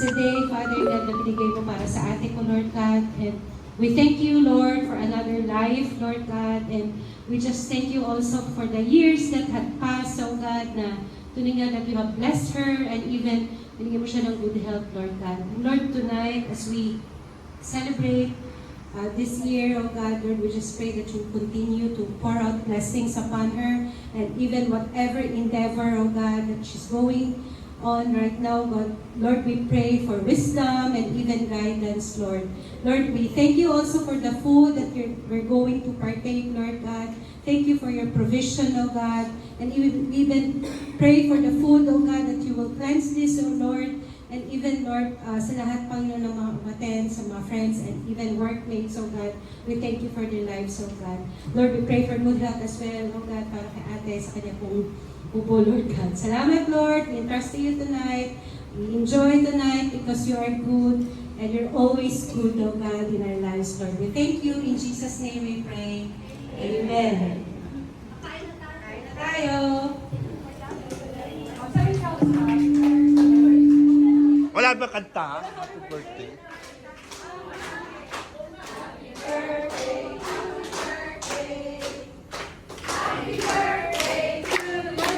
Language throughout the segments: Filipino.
Today, Father God, na binigay mo para sa atin ko, Lord God. And we thank you, Lord, for another life, Lord God. And we just thank you also for the years that had passed, oh God, na tuning nga that you have blessed her and even binigay mo siya ng good health, Lord God. And Lord, tonight, as we celebrate this year, oh God, Lord, we just pray that you continue to pour out blessings upon her and even whatever endeavor, oh God, that she's going on right now, God. Lord, we pray for wisdom and even guidance, Lord. Lord, we thank you also for the food that we're going to partake, Lord God. Thank you for your provision, oh God. And even pray for the food, oh God, that you will cleanse this, oh Lord. And even, Lord, sa lahat, Panginoon, ng mga kapatid, sa mga friends, and even workmates, oh God, we thank you for their lives, oh God. Lord, we pray for good health as well, oh God, para kay ate sa kanya pong upo, Lord God. Salamat, Lord. We entrust to you tonight. We enjoy tonight because you are good and you're always good, oh God, in our lives, Lord. We thank you. In Jesus' name we pray. Amen. Kain na tayo. Wala ba kanta? Happy birthday. Happy birthday to you.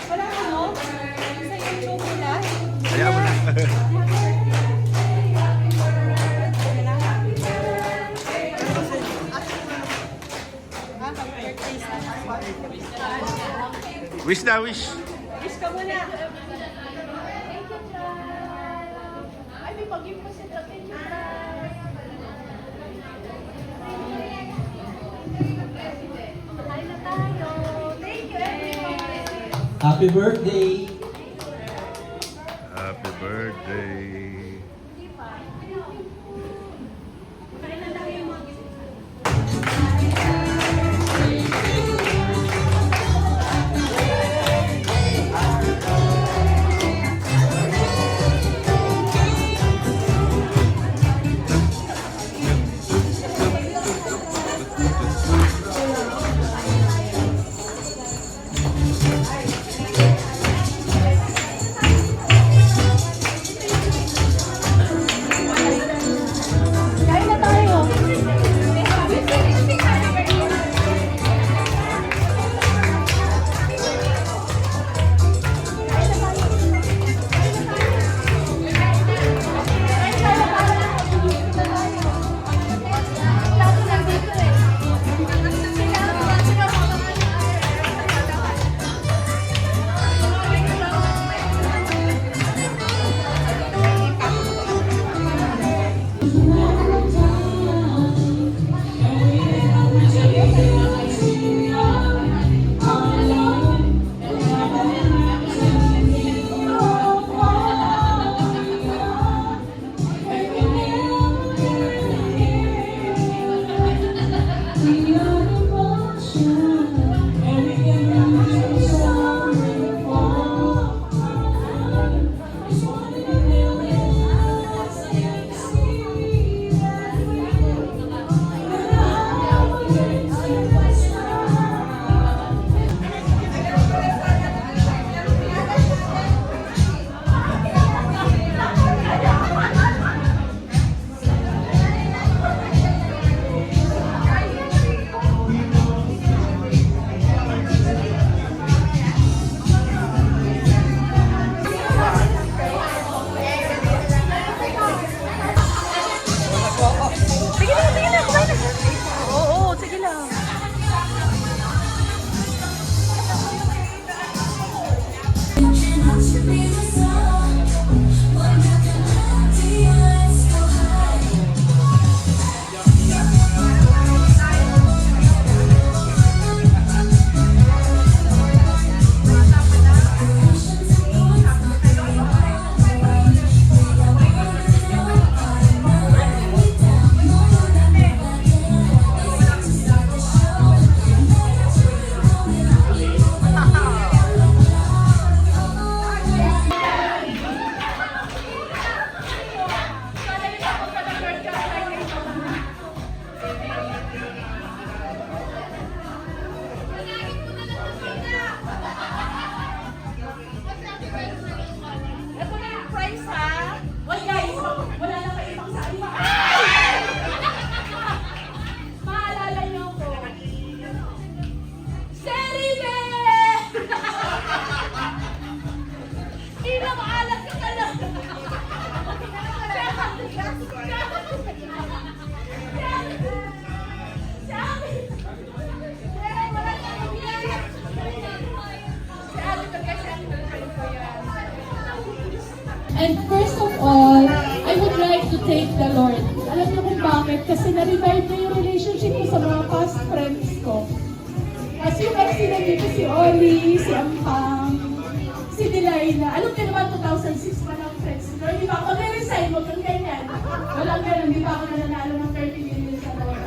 Wala ka, no? Sa YouTube nila? Kaya mo na. Wish na, wish. Wish ka muna. Ay, may pag-give mo siya. Thank you, Kain na tayo. Thank you, everyone. Happy birthday! Happy birthday. Kain na tayo mga And first of all, I would like to thank the Lord. Alam niyo kung bakit? Kasi na-revive niya yung relationship ko sa mga past friends ko. As you can see, nandito si Oli, si Ampang, si Delilah. Alam niyo naman, 2006 pa lang friends. Pero di ba ako na-resign, huwag kang ganyan. Walang ganun, di ba ako nananalo ng 30 million sa loob.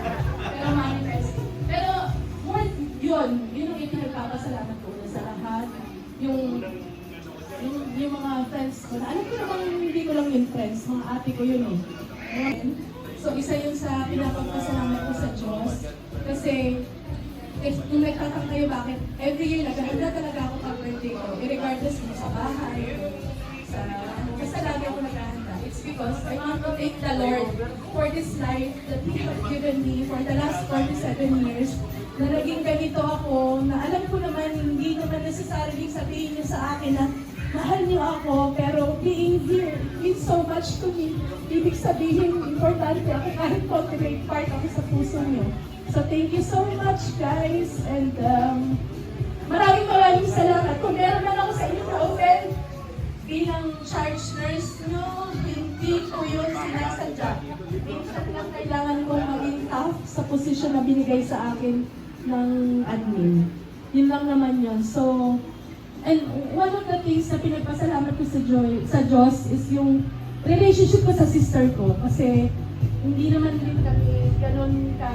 Pero manifest. Pero, more yun ang ipinagpapasalamat ko na sa lahat. Yung mga friends ko, na alam ko namang hindi ko lang yung friends, mga ate ko yun eh. So isa yun sa pinapagpasalamat ko sa Diyos. Kasi, kung nagtatang kayo bakit, every year naghahanda talaga ako pag-birthday ko. Regardless kung sa bahay, basta lagi ako naghahanda. It's because I want to thank the Lord for this life that He has given me for the last 47 years. Na naging ganito ako, na alam ko naman, hindi naman necessarily sabihin niyo sa akin na mahal niyo ako, pero being here means so much to me. Ibig sabihin, importante ako kahit contribute part ako sa puso niyo. So thank you so much, guys. And maraming salamat. Kung meron man ako sa inyo na-open bilang charge nurse niyo, hindi ko yun sinasadya. Minsan lang kailangan kong maging tough sa posisyon na binigay sa akin ng admin. Yun lang naman yun. So, and one of the things na pinagpasalamat ko sa Diyos is yung relationship ko sa sister ko. Kasi hindi naman din kami ganun ka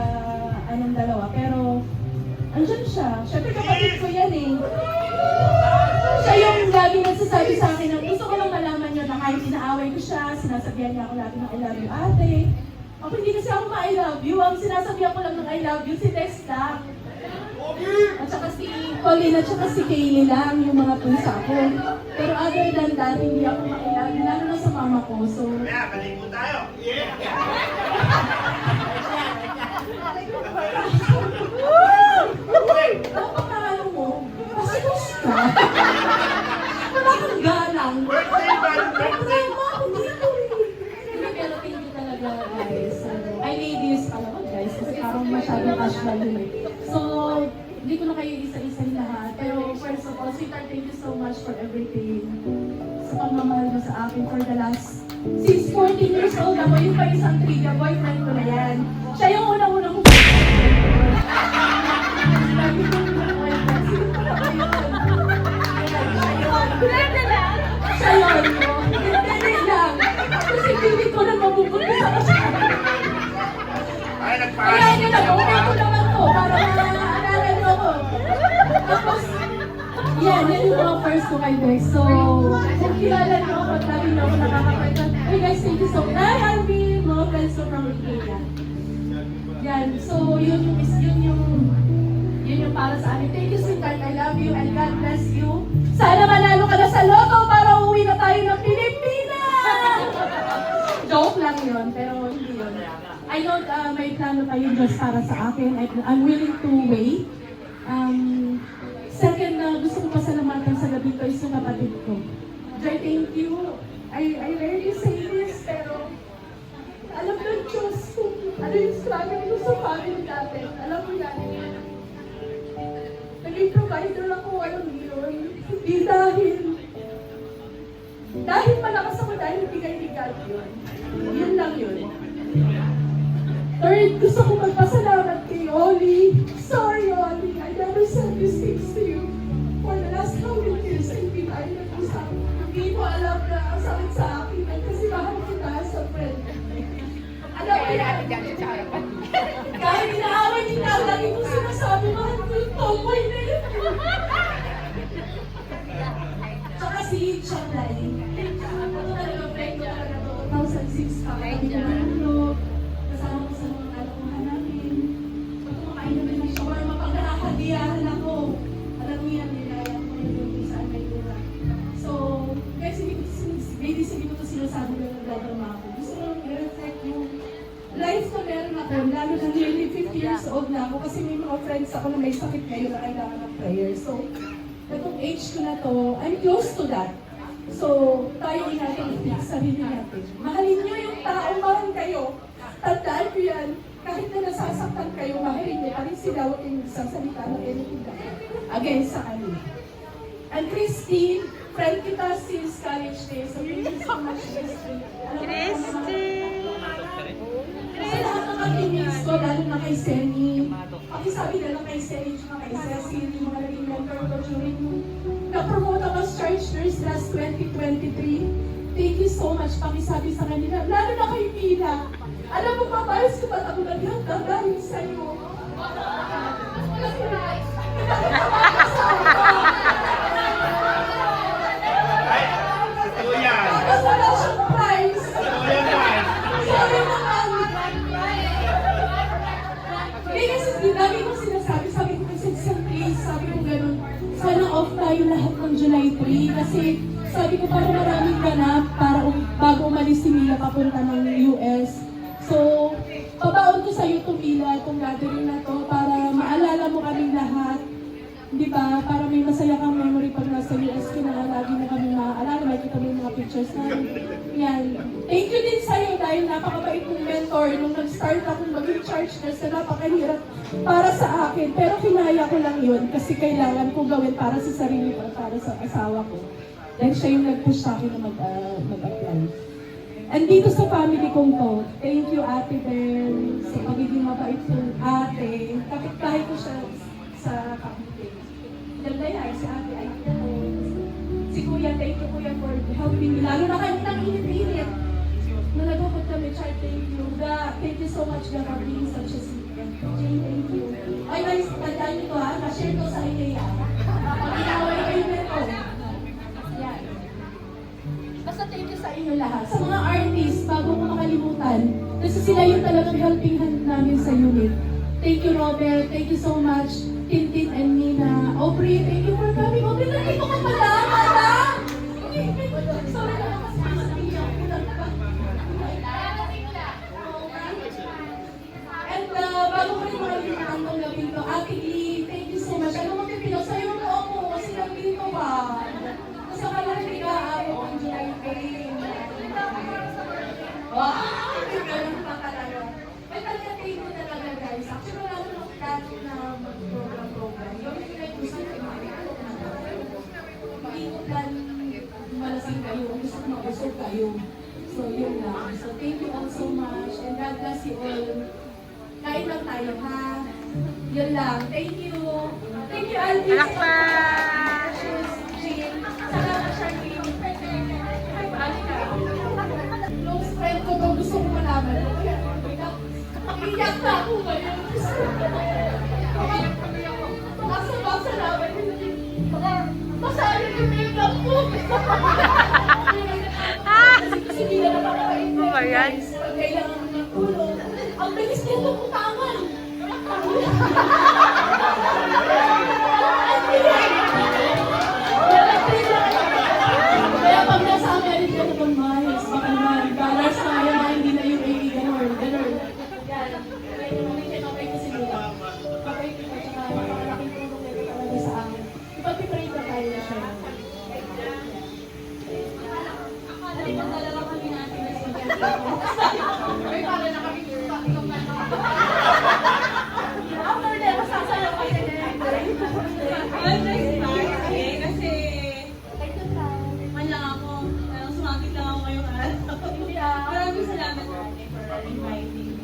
anong dalawa. Pero andyan siya. Siyempre kapatid ko yan eh. Siya yung lagi nagsasabi sa akin na gusto ko lang malaman niya na kahit inaaway ko siya, sinasabihan niya ako lagi ng I love you ate. Ako hindi kasi ako ma-I love you. Ang sinasabihan ko lang ng I love you si Testa. At saka si Colin at saka si Kaylee lang yung mga pusa ko. Pero other than that, hindi ako makilala, lalo na sa mama ko. So, Kaya, balik tayo. ano pa pangalan mo? Kasi gusto. Wala kang galang. Problema ako dito eh. Hindi, pero thank you talaga guys. I ladies, alam mo guys, kasi parang masyadong casual yun eh. So, hindi ko na kayo isa-isahin lahat. Pero first of all, sweetheart, thank you so much for everything. Sa pagmamahal mo sa akin for the last, since 14 years old ako, yung pa isang trivia, boyfriend ko na yan. Siya yung unang-unang ko Sabi ko yung boyfriend, sino pa ba yun? Siya yun. Hindi lang. Kasi pilit ko na mabubuti sa kasi. Ay, Kaya nyo na, una ko naman to, para maaalala nyo ako. Tapos, yan yung mga first ko kay Bex. So, kung kilala nyo ako, lagi nyo ako nakakapagod. Hey guys, thank you so much. Hi, Alvin! Mga friends ko from Ikea. Yan, so yun yung para sa akin. Thank you, sweetheart. I love you and God bless you. Sana manalo ka na sa loto para uwi na tayo ng Pilipinas! Joke lang yun, pero hindi yun. I know may plano kayo Diyos para sa akin. I'm willing to wait. Second na gusto ko pasalamatan sa gabi ko is yung kapatid ko. Joy, thank you. I rarely say this, pero alam ng Diyos kung ano yung struggle ko sa family natin. Alam mo yan. Naging provider ako, alam mo yun. Hindi dahil malakas ako dahil bigay ni God yun. Yun lang yun. Third, gusto ko magpasalamat kay Oli. Sorry, Oli. I never said these things to you. For the last how many years, hindi tayo nag-usap. Hindi mo alam na ang sakit sa akin kasi mahal kita sa friend. Alam mo yan. Kahit inaaway niya, lagi kong sinasabi, mahal ko yung tomboy na yun. Tsaka si Chang Lai. Ano talaga, friend ko talaga to. 2006 pa. Kami naman kasama ko sa mga kalokohan namin. Pag kumakain namin ng shawarma, pag nakakadiyahan ako, alam mo yan, nilaya ko yung kung saan may lura. So, guys, hindi ko ito sinasabi na nagdadama ako. Gusto ko lang i-reflect yung life na meron ako, lalo na nearly 50 years old na ako kasi may mga friends ako na may sakit kayo na kailangan ng prayer. So, itong age ko na to, I'm close to that. So, tayo natin i-fix sarili natin. Mahalin nyo yung taong mahal kayo. Tandaan ko yan. Kahit na nasasaktan kayo, mahalin nyo. Parin sila huwag kayong nagsasalita ng anything against sa kanila. And Christine, Friend kita since college days. So thank you so much, Christy. Sa lahat ng ka-teammates ko, lalo na kay Seni. Pakisabi na lang kay Seni at kay Cecil, yung mga naging mentor ko during na-promote ako as charge nurse last 2023. Thank you so much. Pakisabi sa kanila, lalo na kay Mila. Alam mo pa, pares ko ba't ako naghanda dahil sa'yo? Ay, totoo yan. Tapos wala siyang prize. Totoo yan, guys. Sorry naman. Hindi kasi lagi ko sinasabi, sabi ko kasi sa place, sabi ko gano'n, sana off tayo lahat ng July 3 kasi sabi ko para maraming ganap para bago umalis si Mila papunta ng US. So, pabaon ko sa'yo itong Mila, itong gathering na to para maalala mo kaming lahat. Di ba? Para may masaya kang memory pag nasa US ka na, lagi na kami maaalala, makikita mo yung mga pictures namin. Yan. Thank you din sa'yo dahil napakabait mong mentor nung nag-start akong maging charge nurse na napakahirap para sa akin. Pero kinaya ko lang yun kasi kailangan kong gawin para sa sarili ko at para sa asawa ko. Dahil siya yung nag-push sa akin na mag-apply. And dito sa family kong to, thank you Ate Bel sa pagiging mabait kong ate. Kapit-bahay ko siya sa family. Ganda yan, si Ate ay si Kuya, thank you Kuya for helping me. Lalo na kayo nang init-init. Nung nagpapot kami, Char, thank you. Thank you so much, God, for being such a sweet. Jane, thank you. Ay guys, tandaan niyo to ha, na-share ko sa inyo yan. Pag-inaway kayo nito. Yan. Basta thank you sa inyo lahat. Sa mga artists, bago ko makalimutan, kasi sila yung talagang helping hand namin sa unit. Thank you, Robert. Thank you so much. Tintin and Nina. Aubrey, thank you for coming. Aubrey, nandito ka pala, madam! Sorry na lang kasi sa iyo. And bago ko rin makalimutan itong gawin ko, Ate Lee, thank you so much. Ano mo, Pipino, sa'yo mo ako kasi nandito ba? Kasi akala hindi ka aabot ang July 3. Wow! Ganun pa talaga. May talaga thank you talaga, guys. Actually, wala nang plano na mag-program. Gawin ko na yung gusto ko hindi ko plan malasing kayo. Gusto ko mag-usog kayo. So, yun lang. So, thank you all so much. And God bless you all. Kain lang tayo, ha? Yun lang. Thank you. Thank you, Alvin. Palakpak! Jean. Salamat, Charlene. Hi, Alika. Close friend ko to. Gusto ko malaman. Iyak na ako ngayon. Nasa basa namin. Masayang yung makeup ko. Kasi gusto nila na makakain. Oh my God. Pag kailangan mo ng tulong. Ang bilis niya itong utangan. Kaya pag nasa Amerika naman, Miles, baka naman, dollars na yan na hindi na yung 80, gano'n. Yan. Kaya yung kinakay ko sila. Kapay ko at saka napakalaking tulong nito talaga sa akin. Ipag-pray na tayo na siya. Halika dalawa kami natin na siya. Ay, para na kami after that, masasayaw kayo na yan. Kasi man lang ako, sumagit lang ako ngayong araw. Maraming salamat ate for inviting me.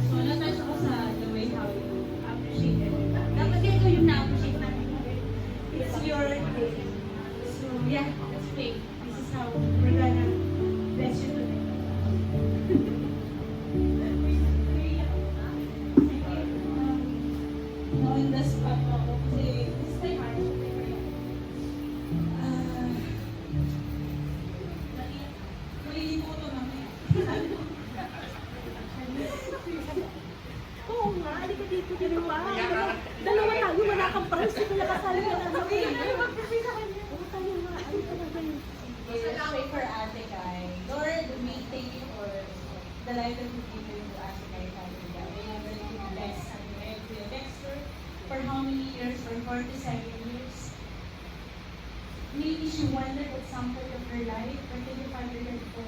So, natouch ako sa the way how you appreciate it. Dapat ito yung na-appreciate natin. It's your day. So, yeah, let's pray. This is how we're gonna bless you today. On the spot ako kasi this time malilito ko to mamaya. Oo nga, halika dito dalawa. Dalawa tayo, wala kang pars. Ito nakasali ka na naman. Mag-pray sa kanya. Oo, tayo nga. Ay, talaga yun. Pray for Ate Kai. Lord, we thank you for the life that you've given to Ate Kai family. We have really blessed Ate Kai to Dexter for how many years? For 47 years. Maybe she wondered at some point of her life, but thank you, Father, God, for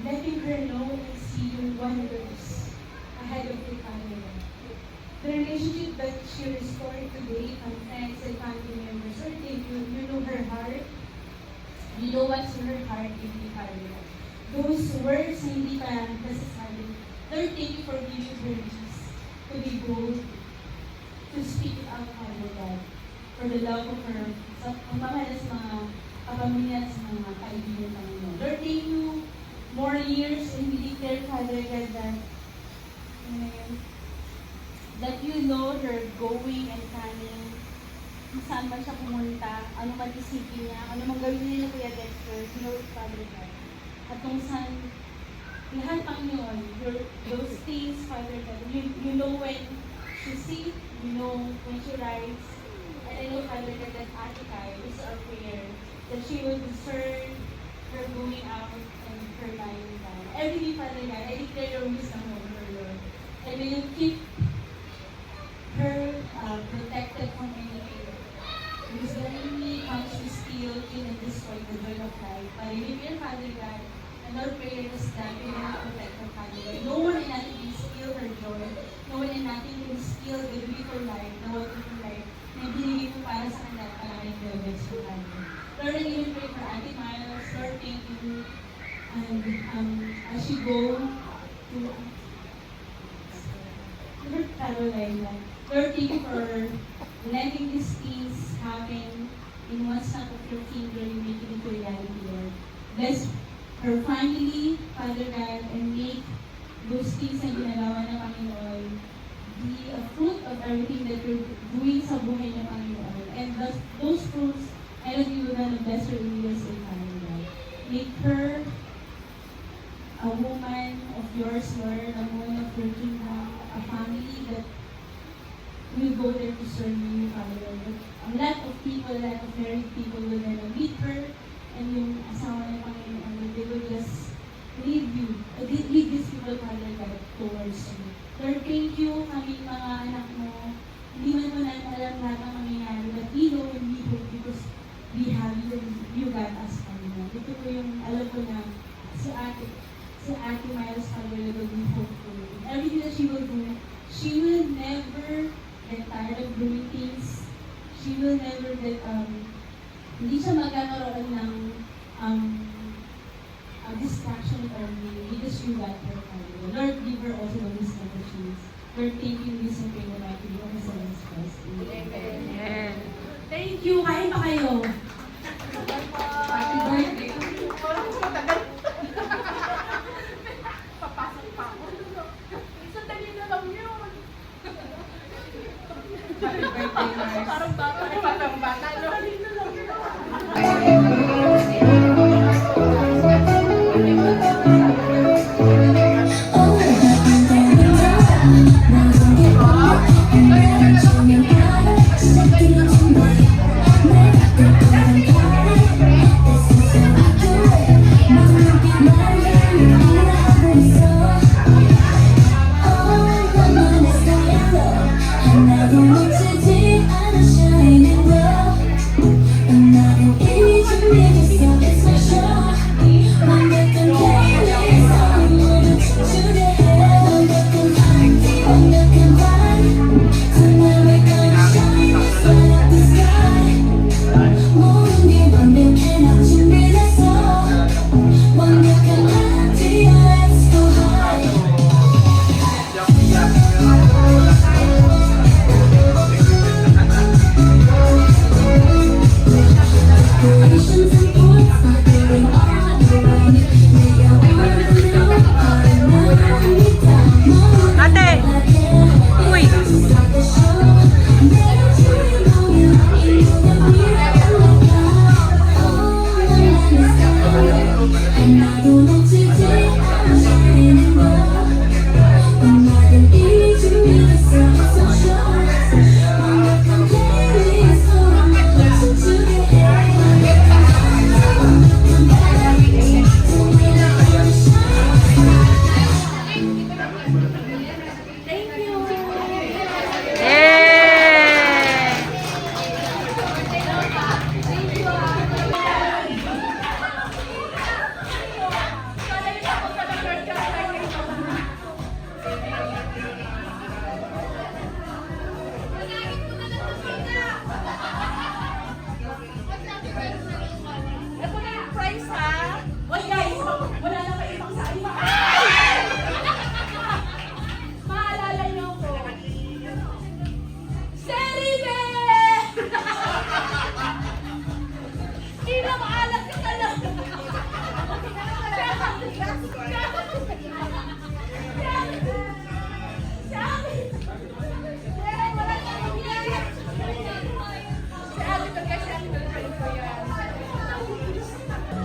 letting her know and see your wonders ahead of your family. The relationship that she restored today from friends and family members, Lord, thank you. You know her heart. know what's in her heart, Heavenly Father. Those words na hindi pa nasasabi. Lord, thank you for giving her peace to be bold, to speak it out, Father God, for the love of her, sa pagmamahal sa mga kapamilya at sa mga kaibigan, Panginoon. Lord, thank you more years and we declare, Father God, that you know her going and coming, kung saan man siya pumunta, ano man isipin niya, ano man gawin niya ng Kuya Dexter, you know it, Father God. At kung saan, lahat, Panginoon, those things, Father God, you know when she sings, you know when she writes, and I know, Father God, that Ate Kai is our prayer, that she will discern her going out and her lying down. Every day, Father God, I declare your wisdom over her, Lord. And may you keep her protected from any evil. Because the enemy comes to steal, kill, and destroy the joy of life. But I declare, Father God, and our prayer is that you will protect her family. No one and nothing can steal her joy. No one and nothing can steal the beautiful life, the wonderful life na binigay mo para sa kanila at para kay Kuya Bex for family. Lord, I even pray for Ate Miles. Lord, thank you. And as you go to Lord Carolina, Lord, thank you for letting these things happen in one snap of your finger. You make it into reality, Lord. Bless her family, Father God, and make those things na ginagawa ng Panginoon be a fruit of everything that you're doing sa buhay ng Panginoon. And those fruits, I love you na bless her in USA, Father God. Make her a woman of yours, Lord, a woman of your kingdom, a family that will go there to serve you, Father Lord. A lot of people, a lot of married people will then meet her, and yung asawa ng Panginoon, they will just lead these people, Father God, towards you. Lord, thank you, kaming mga anak mo. Hindi man mo na alam lahat ang mangyayari, but we know and we hope because we have you and you got us, Panginoon. Ito po yung alam ko na si Ate Miles, Father Lord, will be hopeful. Everything that she will do, she will never get tired of doing things. She will never get, hindi siya magkakaroon ng distraction or because you got her, Father. Lord, give her also the wisdom that she needs. Lord, thank you, listen to you, mighty you, and so is Christ. Amen. Thank you. Kain pa kayo. Happy birthday. Papasok pa ako. Sandali na lang yun. Happy birthday, Mars. Parang bata. Parang bata. Sandali na lang yun.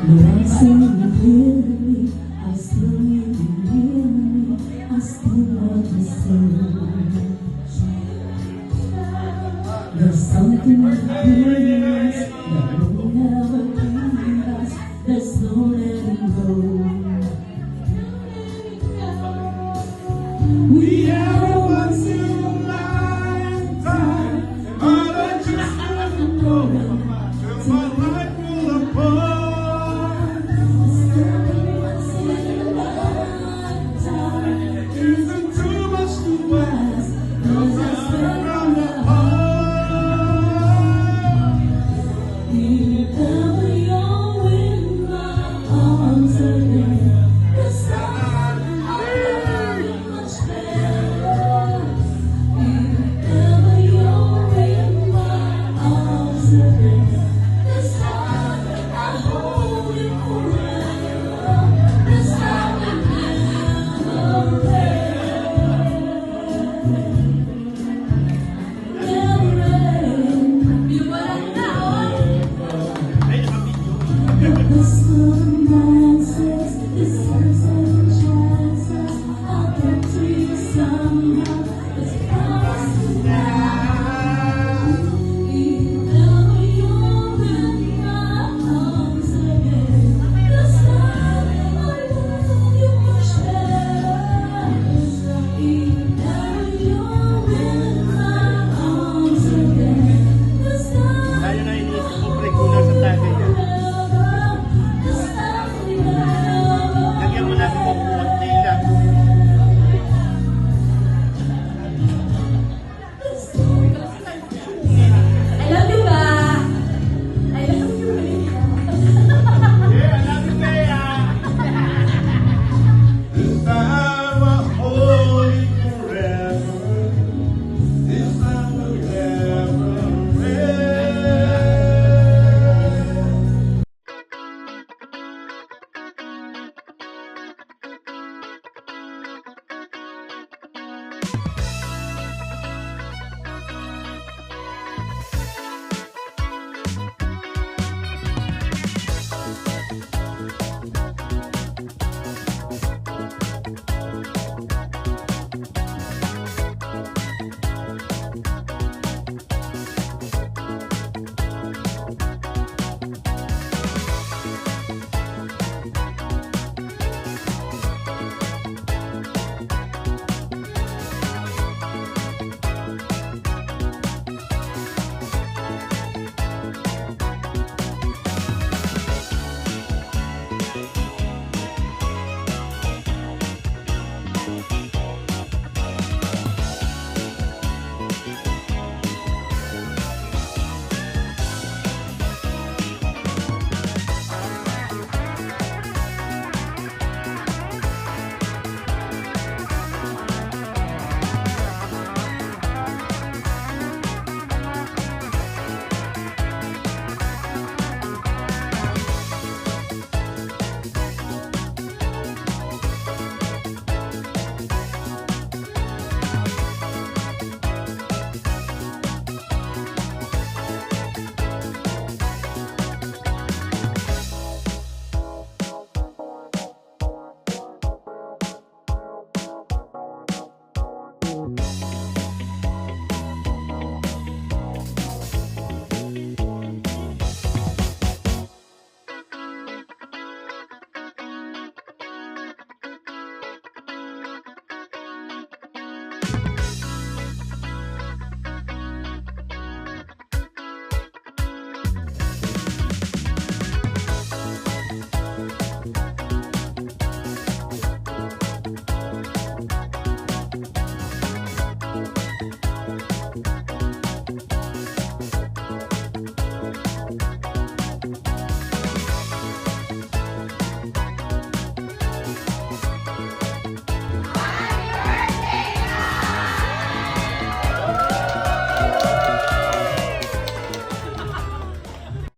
Lord, I say you hear me, I still need you near me, I still love you so. There's something between us that will never leave us, there's no letting go. We had a once in a lifetime, but I just never know.